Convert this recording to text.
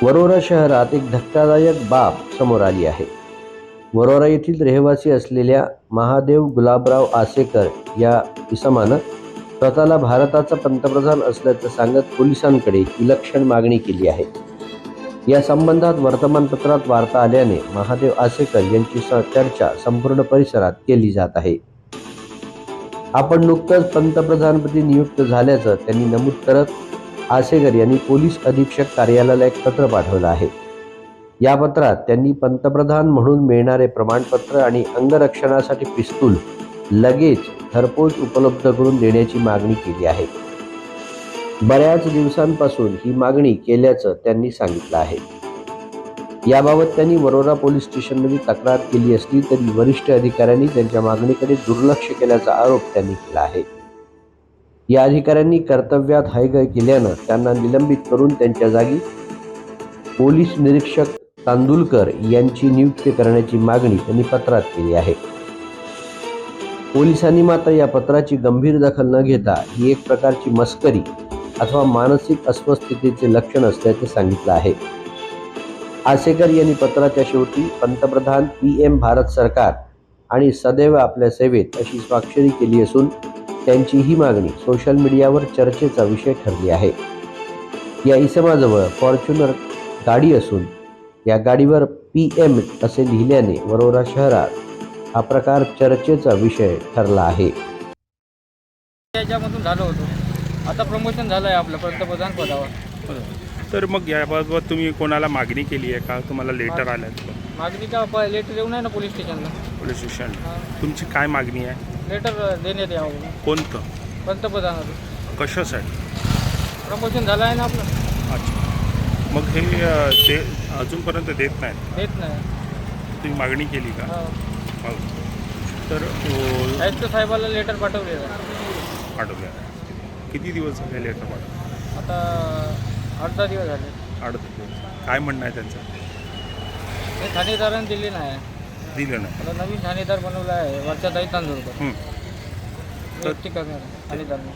वरोरा शहरात एक धक्कादायक बाब समोर आली आहे. वरोरा येथील रहिवासी असलेल्या महादेव गुलाबराव आसेकर या इसमानं स्वतःला भारताचा पंतप्रधान असल्याचं सांगत पोलिसांकडे विलक्षण मागणी केली आहे. या संबंधात वर्तमानपत्रात वार्ता आल्याने महादेव आसेकर यांची चर्चा संपूर्ण परिसरात केली जात आहे. आपण नुकतंच पंतप्रधानपदी नियुक्त झाल्याचं त्यांनी नमूद करत आसेकर यांनी पोलीस अधीक्षक कार्यालयाला एक पत्र पाठवलं आहे. या पत्रात त्यांनी पंतप्रधान म्हणून मिळणारे प्रमाणपत्र आणि अंगरक्षणासाठी पिस्तूल लगेच घरपोच उपलब्ध करून देण्याची मागणी केली आहे. बऱ्याच दिवसांपासून ही मागणी केल्याचं त्यांनी सांगितलं आहे. याबाबत त्यांनी वरोरा पोलीस स्टेशनमध्ये तक्रार केली असली तरी वरिष्ठ अधिकाऱ्यांनी त्यांच्या मागणीकडे दुर्लक्ष केल्याचा आरोप त्यांनी केला आहे. या अधिकाऱ्यांनी कर्तव्यात हयगय केल्यानं त्यांना निलंबित करून त्यांच्या जागी पोलीस निरीक्षक तांदुलकर यांची नियुक्ती करण्याची मागणी त्यांनी पत्रात केली आहे. पोलिसांनी मात्र या पत्राची गंभीर दखल न घेता ही एक प्रकारची मस्करी अथवा मानसिक अस्वस्थतेचे लक्षण असल्याचे सांगितलं आहे. आसेकर यांनी पत्राच्या शेवटी पंतप्रधान PM भारत सरकार आणि सदैव आपल्या सेवेत अशी स्वाक्षरी केली असून त्यांची ही मागणी सोशल मीडियावर चर्चेचा विषय ठरली आहे. या इसमाजवळ फॉर्च्युनर गाडी असून या गाडीवर PM असे लिहिल्याने वरोरा शहरात हा प्रकार चर्चेचा विषय ठरला आहे. याच्यामधून झालं होतं, आता प्रमोशन झालं आहे आपलं पंतप्रधान पदावर. तर मग याबाबत तुम्ही कोणाला मागणी केली आहे का? तुम्हाला लेटर आलं आहे? मागणी का लेटर येऊन आहे ना पोलीस स्टेशनला. पोलीस स्टेशन तुमची काय मागणी आहे? लेटर देण्यात यावं कोणतं? पंतप्रधानाचं. कशासाठी? प्रमोशन झालं आहे ना आपलं. अच्छा, मग हे ते अजूनपर्यंत देत नाहीत? देत नाही. तुम्ही मागणी केली का? हो. तर आयुक्त साहेबाला लेटर पाठवलेलं आहे. पाठवलं. किती दिवस झाले लेटर पाठवलं? आता 8-10 दिवस झाले. 8 दिवस. काय म्हणणं आहे त्यांचं? हे ठाणेदारांनी दिली नाही. दिलं नाही. आता नवीन ठाणेदार बनवला आहे वर्षाताई तांदूळकर. तर नियुक्ती करणार ठाणेदारांनी.